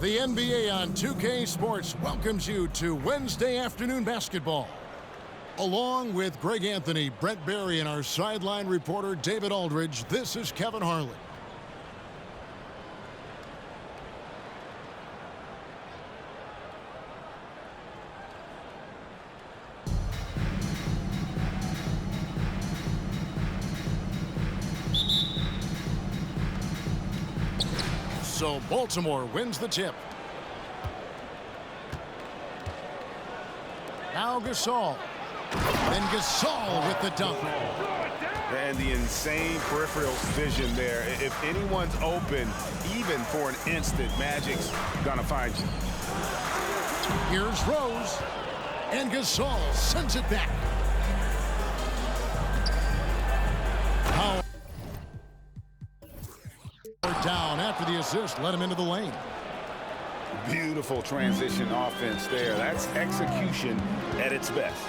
The NBA on 2K Sports welcomes you to Wednesday afternoon basketball. Along with Greg Anthony, Brett Barry, and our sideline reporter David Aldridge, this is Kevin Harlan. So Baltimore wins the tip. Now Gasol. And Gasol with the dunk. And the insane peripheral vision there. If anyone's open, even for an instant, Magic's gonna find you. Here's Rose. And Gasol sends it back. Power down after the assist, let him into the lane. Beautiful transition offense there. That's execution at its best.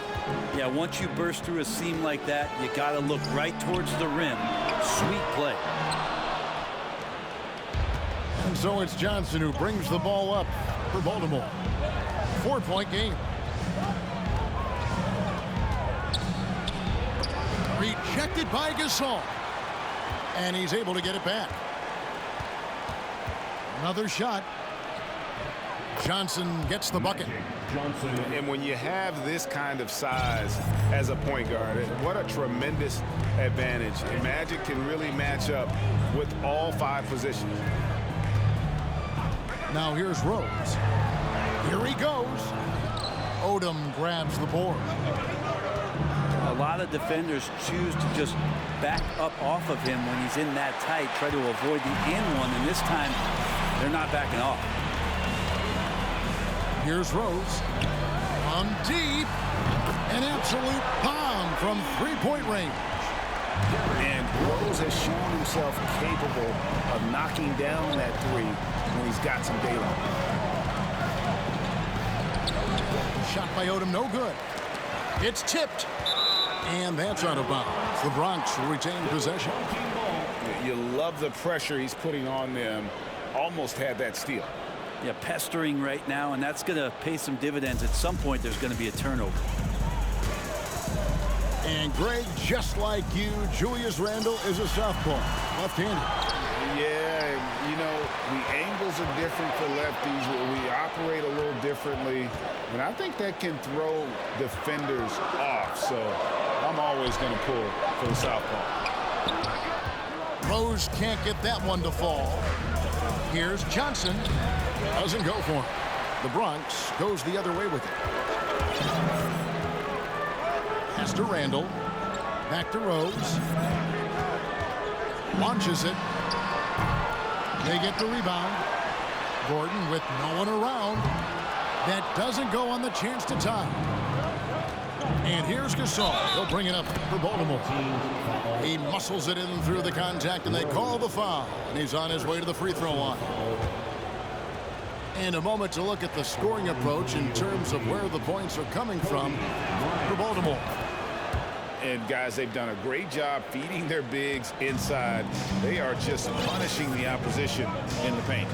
Yeah, once you burst through a seam like that, you got to look right towards the rim. Sweet play. And so it's Johnson who brings the ball up for Baltimore. 4-point game. Rejected by Gasol. And he's able to get it back. Another shot. Johnson gets the bucket. And when you have this kind of size as a point guard, what a tremendous advantage. And Magic can really match up with all 5 positions. Now here's Rose. Here he goes. Odom grabs the board. A lot of defenders choose to just back up off of him when he's in that tight, try to avoid the and one, and this time they're not backing off. Here's Rose. On deep. An absolute bomb from 3-point range. And Rose has shown himself capable of knocking down that 3 when he's got some daylight. Shot by Odom, no good. It's tipped. And that's out of bounds. The Bronx will retain possession. You love the pressure he's putting on them. Almost had that steal. Yeah, pestering right now, and that's going to pay some dividends. At some point, there's going to be a turnover. And Greg, just like you, Julius Randle is a southpaw, left-handed. Yeah, you know, the angles are different for lefties. We operate a little differently, and I think that can throw defenders off. So I'm always going to pull for the southpaw. Rose can't get that one to fall. Here's Johnson. Doesn't go for him. The Bronx goes the other way with it. Pass to Randle. Back to Rose. Launches it. They get the rebound. Gordon with no one around. That doesn't go on the chance to tie. And here's Gasol. He'll bring it up for Baltimore. He muscles it in through the contact, and they call the foul. And he's on his way to the free throw line. And a moment to look at the scoring approach in terms of where the points are coming from for Baltimore. And guys, they've done a great job feeding their bigs inside. They are just punishing the opposition in the paint.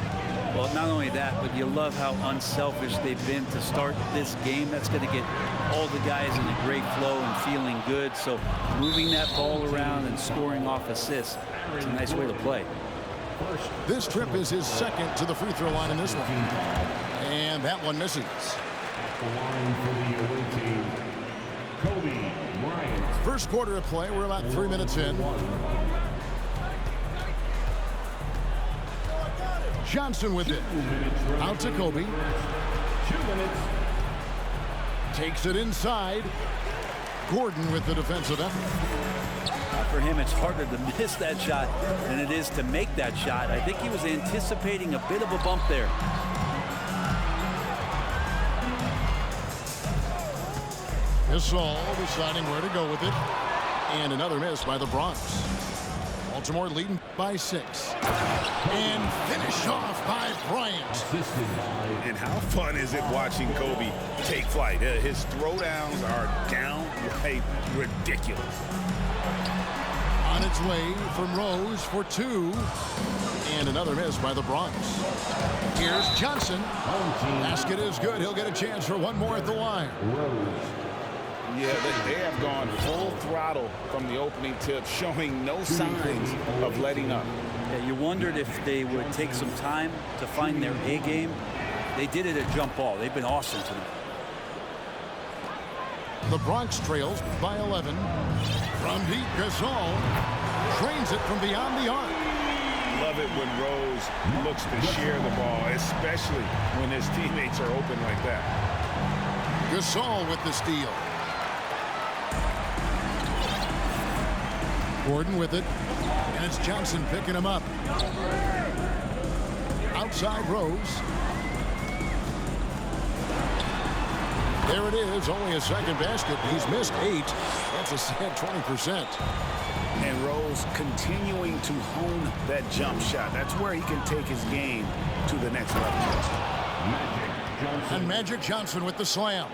Well, not only that, but you love how unselfish they've been to start this game. That's going to get all the guys in a great flow and feeling good. So moving that ball around and scoring off assists, it's a nice way to play. This trip is his second to the free throw line in this one. And that one misses. First quarter of play, we're about 3 minutes in. Johnson with it. Out to Kobe. 2 minutes. Takes it inside. Gordon with the defensive effort. For him, it's harder to miss that shot than it is to make that shot. I think he was anticipating a bit of a bump there. Gasol deciding where to go with it. And another miss by the Bronx. Baltimore leading by 6. And finish off by Bryant. And how fun is it watching Kobe take flight? His throwdowns are downright ridiculous. On its way from Rose for 2. And another miss by the Bronx. Here's Johnson. Basket is good. He'll get a chance for one more at the line. Yeah, they have gone full throttle from the opening tip, showing no signs of letting up. Yeah, you wondered if they would take some time to find their A game. They did it at jump ball. They've been awesome tonight. The Bronx trails by 11. From deep, Gasol trains it from beyond the arc. Love it when Rose looks to share the ball, especially when his teammates are open like that. Gasol with the steal. Gordon with it. And it's Johnson picking him up. Outside Rose. There it is, only a second basket. He's missed 8. That's a sad 20%. And Rose continuing to hone that jump shot. That's where he can take his game to the next level. And Magic Johnson with the slam.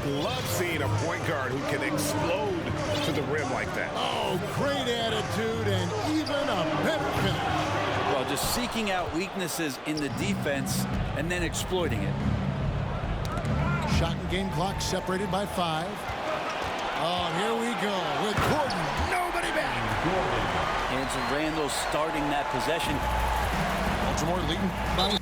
Love seeing a point guard who can explode to the rim like that. Oh, great attitude and even a better finish. Well, just seeking out weaknesses in the defense and then exploiting it. Shot and game clock separated by 5. Oh, here we go with Gordon. Nobody back. And Randall starting that possession. Baltimore leading by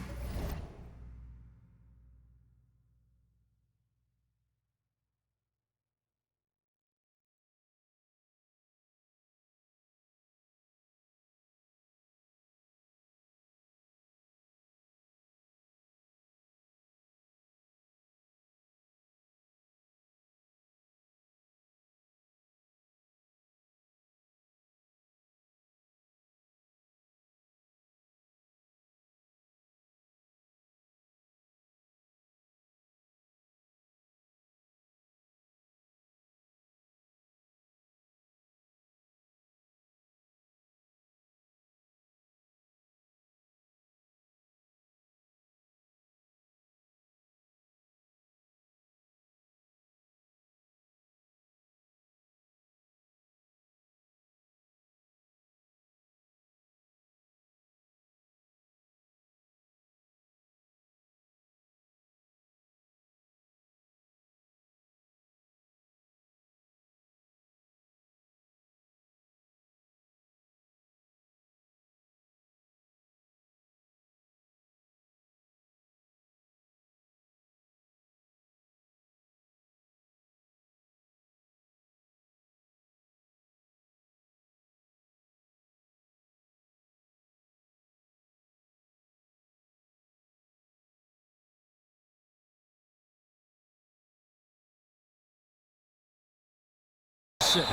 six.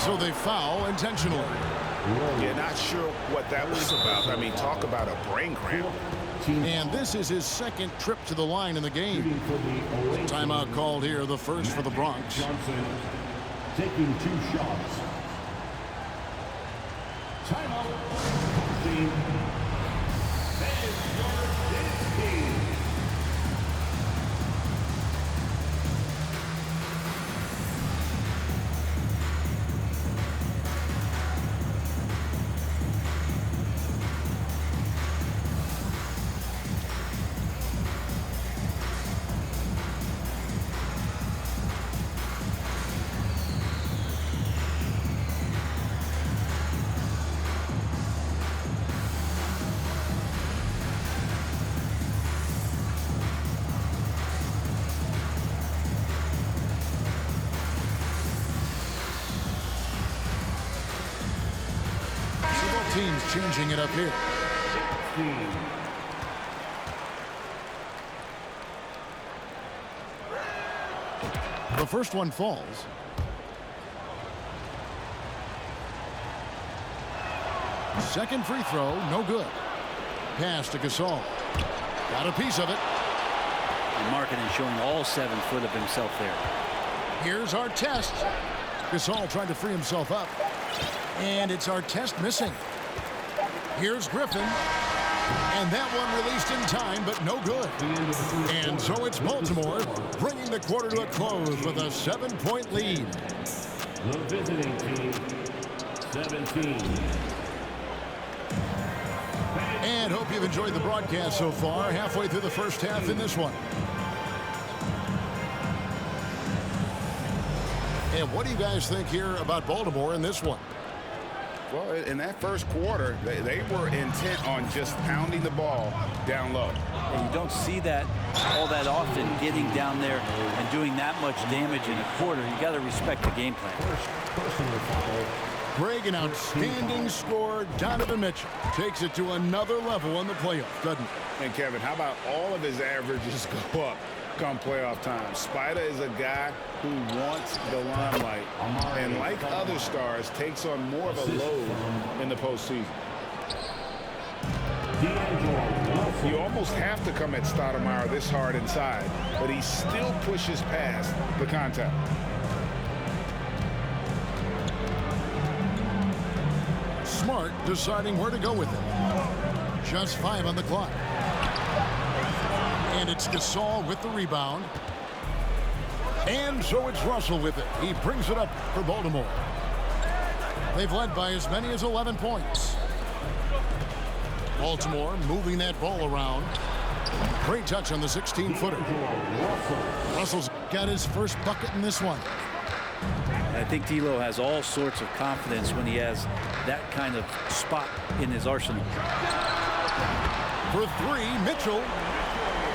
So they foul intentionally. Yeah, not sure what that was about. I mean, talk about a brain cramp. And this is his second trip to the line in the game. Timeout called here, the first for the Bronx. Johnson taking 2 shots. Timeout. Team. Teams changing it up here. The first one falls. Second free throw, no good. Pass to Gasol. Got a piece of it. And Markkanen showing all 7 foot of himself there. Here's our test. Gasol trying to free himself up. And it's our test missing. Here's Griffin. And that one released in time, but no good. And so it's Baltimore bringing the quarter to a close with a 7-point lead. The visiting team, 17. And hope you've enjoyed the broadcast so far. Halfway through the first half in this one. And what do you guys think here about Baltimore in this one? Well, in that first quarter, they were intent on just pounding the ball down low. And you don't see that all that often, getting down there and doing that much damage in a quarter. You got to respect the game plan. Personal foul. Greg, an outstanding score. Donovan Mitchell takes it to another level in the playoffs, doesn't he? And Kevin, how about all of his averages go up come playoff time? Spider is a guy who wants the limelight, and like other stars, takes on more of a load in the postseason. You almost have to come at Stoudemire this hard inside, but he still pushes past the contact. Smart deciding where to go with it. Just 5 on the clock. And it's Gasol with the rebound. And so it's Russell with it. He brings it up for Baltimore. They've led by as many as 11 points. Baltimore moving that ball around. Great touch on the 16-footer. Russell's got his first bucket in this one. And I think D'Lo has all sorts of confidence when he has that kind of spot in his arsenal. For 3, Mitchell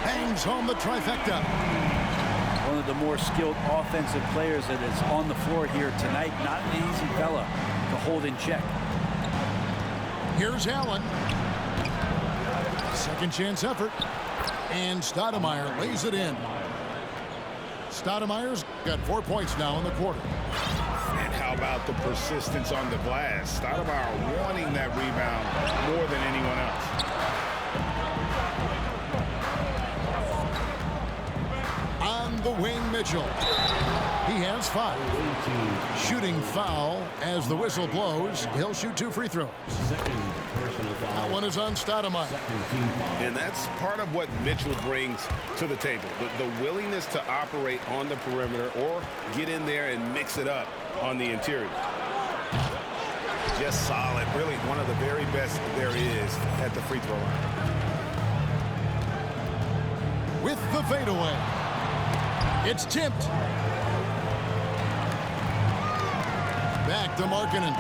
hangs home the trifecta. One of the more skilled offensive players that is on the floor here tonight. Not an easy fella to hold in check. Here's Allen. Second chance effort. And Stoudemire lays it in. Stoudemire's got 4 points now in the quarter. And how about the persistence on the glass? Stoudemire wanting that rebound more than anyone else. On the wing, Mitchell. He has 5. Shooting foul as the whistle blows. He'll shoot 2 free throws. That one is on Stoudemire. And that's part of what Mitchell brings to the table. The willingness to operate on the perimeter or get in there and mix it up on the interior. Just solid. Really one of the very best there is at the free throw line. With the fadeaway. It's tipped. Back to Markkanen.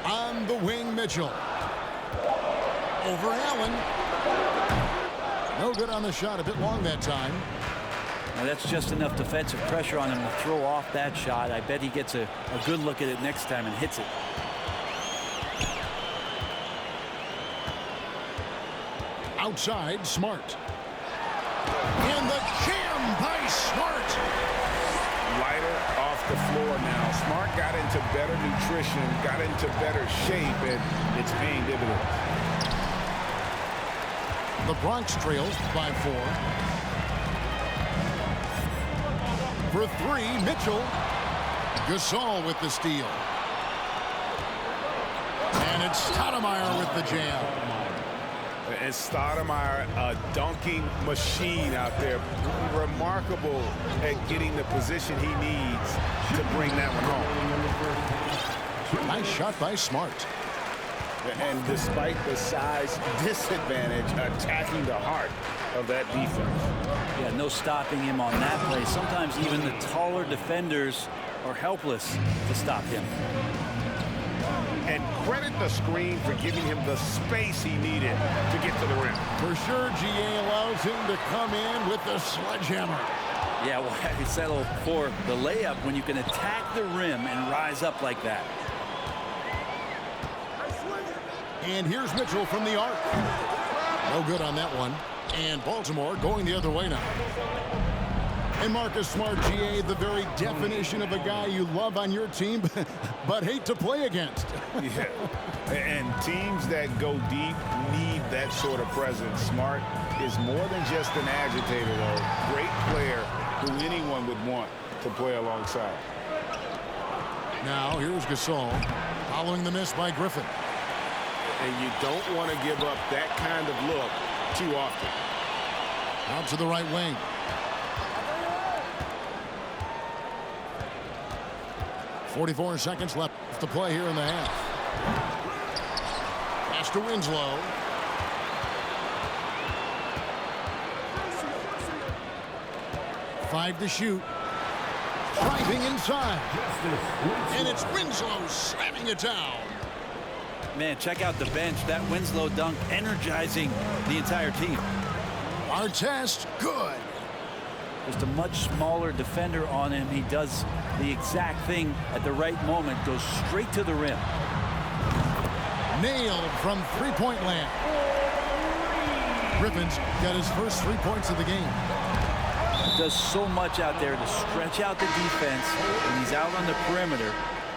On the wing, Mitchell. Over Allen. No good on the shot. A bit long that time. Now that's just enough defensive pressure on him to throw off that shot. I bet he gets a good look at it next time and hits it. Outside, Smart. And the jam by Smart. Lighter off the floor now. Smart got into better nutrition, got into better shape, and it's paying dividends. The Bronx trails by 4. For 3, Mitchell. Gasol with the steal. And it's Stoudemire with the jam. And Stoudemire, a dunking machine out there. Remarkable at getting the position he needs to bring that one home. Nice shot by Smart. And despite the size disadvantage, attacking the heart of that defense. Yeah, no stopping him on that play. Sometimes even the taller defenders are helpless to stop him. And credit the screen for giving him the space he needed to get to the rim. For sure, GA allows him to come in with the sledgehammer. Yeah, well, you settle for the layup when you can attack the rim and rise up like that. And here's Mitchell from the arc. No good on that one. And Baltimore going the other way now. And Marcus Smart, GA, the very definition of a guy you love on your team, but hate to play against. Yeah, and teams that go deep need that sort of presence. Smart is more than just an agitator, though. Great player who anyone would want to play alongside. Now, here's Gasol following the miss by Griffin. And you don't want to give up that kind of look too often. Out to the right wing. 44 seconds left to play here in the half. Pass to Winslow. Five to shoot. Driving inside. And it's Winslow slamming it down. Man, check out the bench. That Winslow dunk energizing the entire team. Artest, good. Just a much smaller defender on him. He does the exact thing at the right moment. Goes straight to the rim. Nailed from three-point land. Griffin's got his first 3 points of the game. Does so much out there to stretch out the defense when he's out on the perimeter,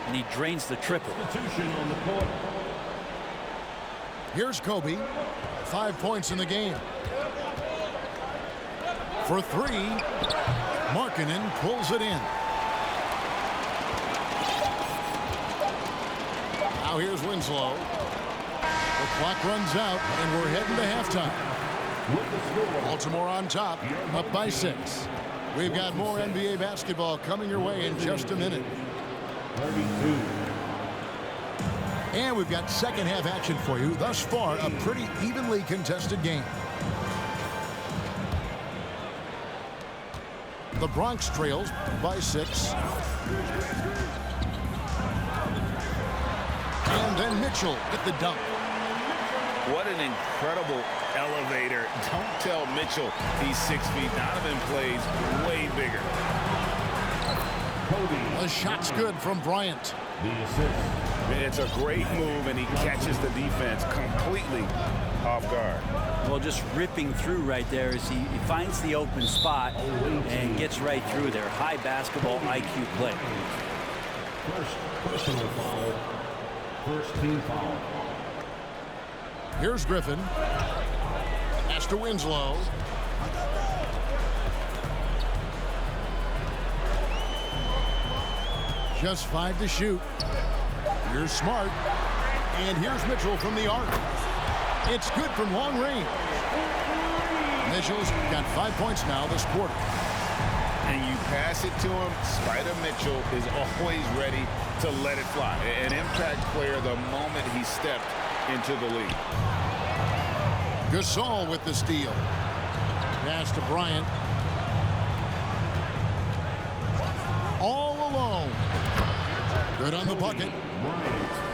and he drains the triple. Here's Kobe. 5 points in the game. For three, Markkanen pulls it in. Now here's Winslow. The clock runs out, and we're heading to halftime. Baltimore on top, up by 6. We've got more NBA basketball coming your way in just a minute. 32. And we've got second half action for you. Thus far, a pretty evenly contested game. The Bronx trails by 6. And then Mitchell with the dunk. What an incredible elevator. Don't tell Mitchell he's 6 feet. Donovan plays way bigger. The shot's good from Bryant. The assist. It's a great move, and he catches the defense completely off guard. Well, just ripping through right there as he finds the open spot and gets right through there. High basketball IQ play. First personal foul. First team foul. Here's Griffin. Pass to Winslow. Just 5 to shoot. Here's Smart. And here's Mitchell from the arc. It's good from long range. Mitchell's got 5 points now this quarter. And you pass it to him, Spider Mitchell is always ready to let it fly. An impact player the moment he stepped into the league. Gasol with the steal. Pass to Bryant. All alone. Good on the bucket.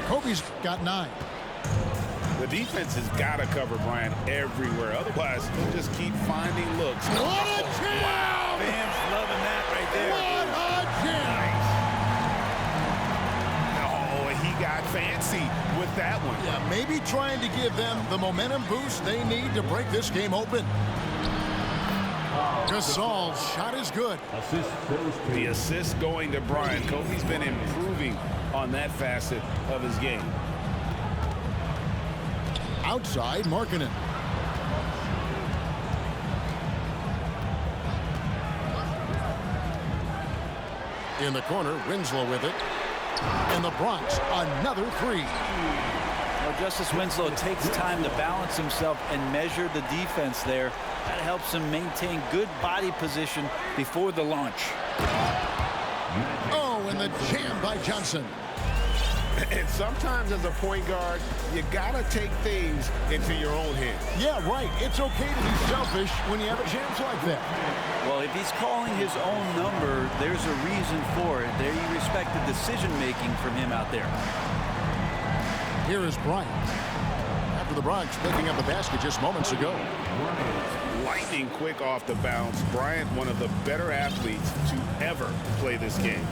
Kobe's got 9. The defense has got to cover Bryant everywhere. Otherwise, he'll just keep finding looks. What a jam! Wow, fans loving that right there. What a jam! Oh, he got fancy with that one. Yeah, maybe trying to give them the momentum boost they need to break this game open. Gasol's shot is good. Assist goes to The assist going to Bryant. Kobe's been improving on that facet of his game. Outside, Markkanen. In the corner, Winslow with it. In the Bronx, another 3. Well, Justice Winslow takes time to balance himself and measure the defense there. That helps him maintain good body position before the launch. Oh, and the jam by Johnson. And sometimes as a point guard, you got to take things into your own hands. Yeah, right. It's okay to be selfish when you have a chance like that. Well, if he's calling his own number, there's a reason for it. There you respect the decision-making from him out there. Here is Bryant. After the Bronx picking up the basket just moments ago. Lightning quick off the bounce. Bryant, one of the better athletes to ever play this game.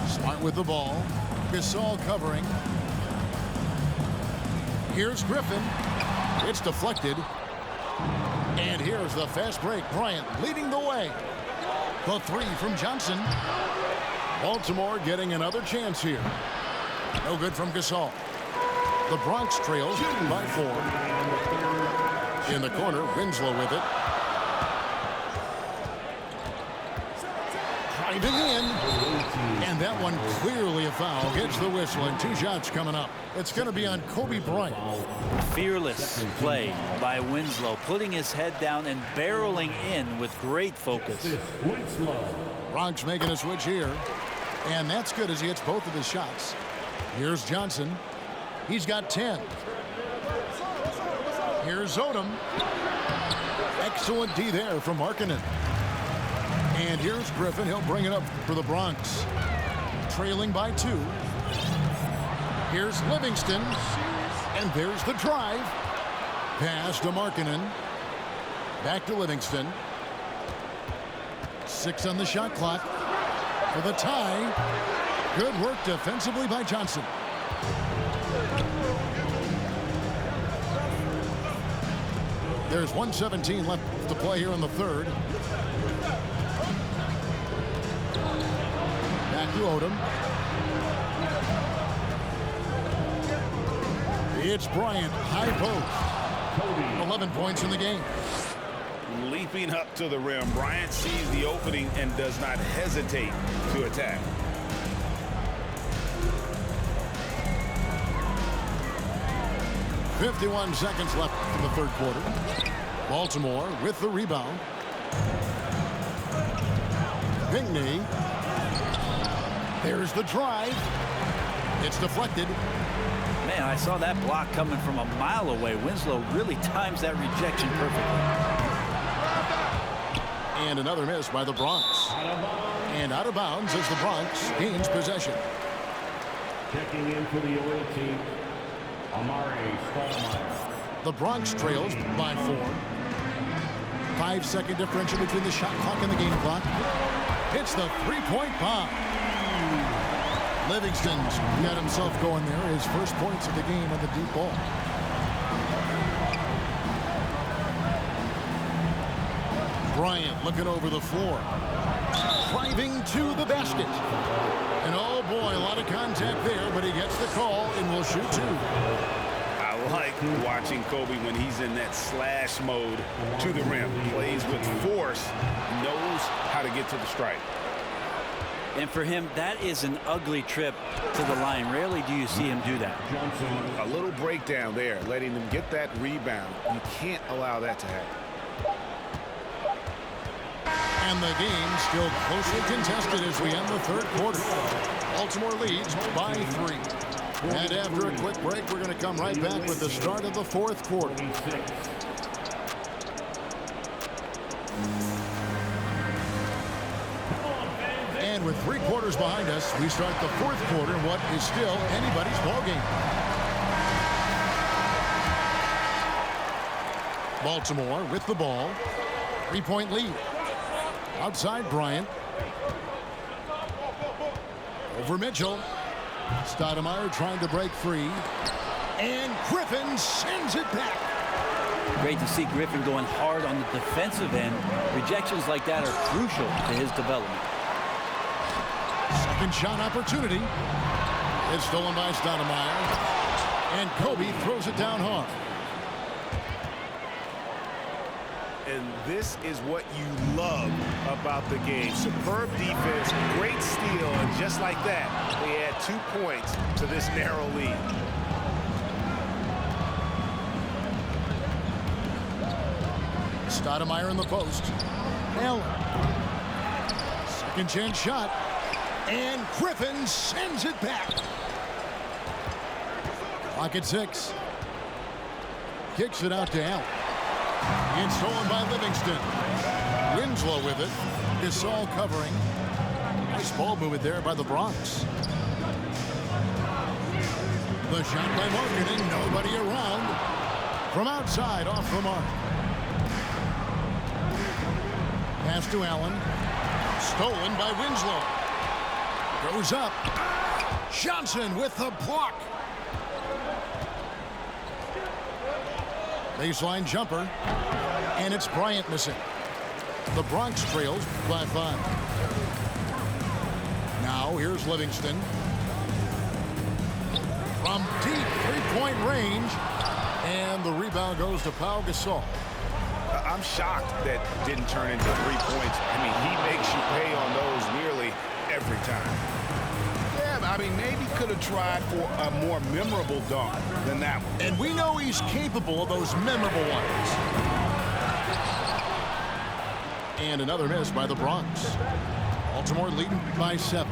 Smart with the ball. Gasol covering. Here's Griffin. It's deflected. And here's the fast break. Bryant leading the way. The 3 from Johnson. Baltimore getting another chance here. No good from Gasol. The Bronx trails by 4. In the corner, Winslow with it. Driving in. And that one clearly a foul. Gets the whistle, and 2 shots coming up. It's going to be on Kobe Bryant. Fearless play by Winslow, putting his head down and barreling in with great focus. Bronx making a switch here. And that's good as he hits both of his shots. Here's Johnson. He's got 10. Here's Odom. Excellent D there from Markkanen. And here's Griffin. He'll bring it up for the Bronx. Trailing by 2. Here's Livingston. And there's the drive. Pass to Markkanen. Back to Livingston. 6 on the shot clock. For the tie. Good work defensively by Johnson. There's 1:17 left to play here in the third. Back to Odom. It's Bryant, high post. 11 points in the game. Leaping up to the rim, Bryant sees the opening and does not hesitate to attack. .51 seconds left in the third quarter. Baltimore with the rebound. Pinckney. There's the drive. It's deflected. Man, I saw that block coming from a mile away. Winslow really times that rejection perfectly. And another miss by the Bronx. And out of bounds as the Bronx gains possession. Checking in for the away team, Amari Stoudemire. The Bronx trails by 4. 5-second differential between the shot clock and the game clock. It's the three-point bomb. Livingston's got himself going there. His first points of the game on the deep ball. Bryant looking over the floor. Driving to the basket. And oh boy, a lot of contact there, but he gets the call and will shoot 2. I like watching Kobe when he's in that slash mode to the rim. Plays with force, knows how to get to the stripe. And for him, that is an ugly trip to the line. Rarely do you see him do that. A little breakdown there, letting them get that rebound. You can't allow that to happen. And the game still closely contested as we end the third quarter. Baltimore leads by 3. And after a quick break, we're going to come right back with the start of the fourth quarter. And with 3 quarters behind us, we start the fourth quarter in what is still anybody's ballgame. Baltimore with the ball. 3-point lead. Outside Bryant. Over Mitchell. Stoudemire trying to break free. And Griffin sends it back. Great to see Griffin going hard on the defensive end. Rejections like that are crucial to his development. Second shot opportunity. It's stolen by Stoudemire. And Kobe throws it down hard. And this is what you love about the game. Superb defense, great steal, and just like that, they add 2 points to this narrow lead. Stoudemire in the post. Allen. Second chance shot. And Griffin sends it back. Clock at 6. Kicks it out to Allen. It's stolen by Livingston. Winslow with it. Gasol covering. Nice ball movement there by the Bronx. The shot by Markkanen. Nobody around. From outside, off the mark. Pass to Allen. Stolen by Winslow. Goes up. Johnson with the block. Baseline jumper. And it's Bryant missing. The Bronx trails by 5. Now here's Livingston. From deep 3-point range. And the rebound goes to Pau Gasol. I'm shocked that didn't turn into 3 points. I mean, he makes you pay on those nearly every time. Yeah, I mean, maybe could have tried for a more memorable dunk than that one. And we know he's capable of those memorable ones. And another miss by the Bronx. Baltimore leading by 7.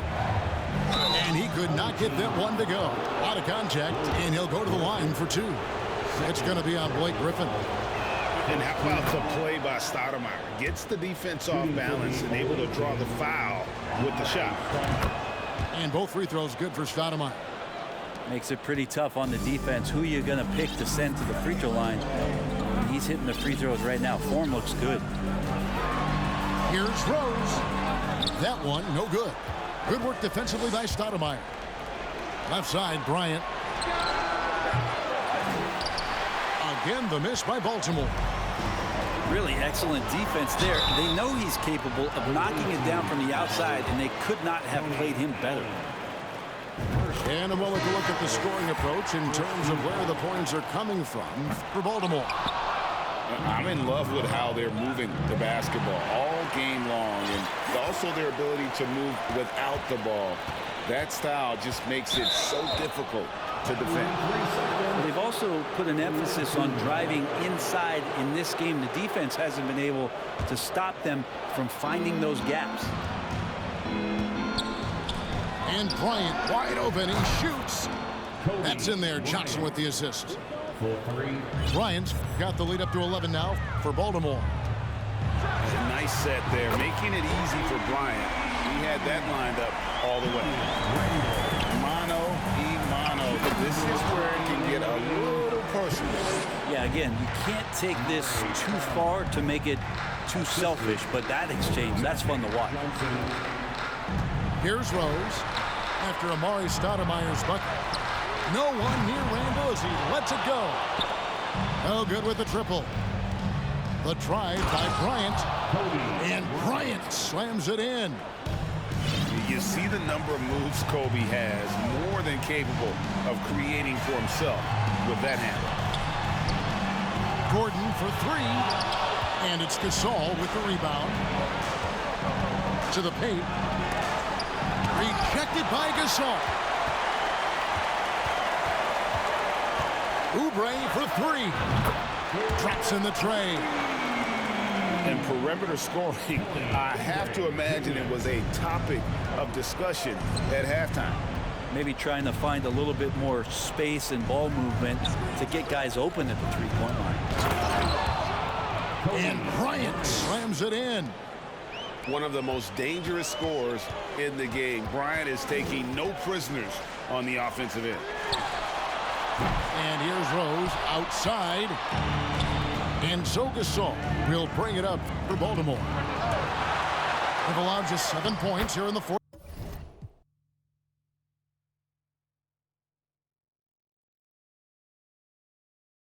And he could not get that one to go. Out of contact, and he'll go to the line for 2. It's going to be on Blake Griffin. And how about the play by Stoudemire? Gets the defense off balance and able to draw the foul with the shot. And both free throws good for Stoudemire. Makes it pretty tough on the defense. Who are you going to pick to send to the free throw line? He's hitting the free throws right now. Form looks good. Here's Rose. That one, no good. Good work defensively by Stoudemire. Left side, Bryant. Again, the miss by Baltimore. Really excellent defense there. They know he's capable of knocking it down from the outside, and they could not have played him better. And a moment to look at the scoring approach in terms of where the points are coming from for Baltimore. I'm in love with how they're moving the basketball all game long, and also their ability to move without the ball. That style just makes it so difficult to defend. They've also put an emphasis on driving inside in this game. The defense hasn't been able to stop them from finding those gaps. And Bryant wide open. He shoots. That's in there. Johnson with the assist. Bryant's got the lead up to 11 now for Baltimore. A nice set there, making it easy for Bryant. He had that lined up all the way. Mano y mano. This is where it can get a little personal. Yeah, again, you can't take this too far to make it too selfish, but that exchange, that's fun to watch. Here's Rose after Amari Stoudemire's bucket. No one near Randall as he lets it go. No good with the triple. The try by Bryant. And Bryant slams it in. You see the number of moves Kobe has, more than capable of creating for himself with that handle. Gordon for 3. And it's Gasol with the rebound. To the paint. Rejected by Gasol. Oubre for 3. Drops in the tray. And perimeter scoring, I have to imagine it was a topic of discussion at halftime. Maybe trying to find a little bit more space and ball movement to get guys open at the three-point line. And Bryant slams it in. One of the most dangerous scorers in the game. Bryant is taking no prisoners on the offensive end. And here's Rose outside. And so Gasol will bring it up for Baltimore. They've allowed just 7 points here in the fourth.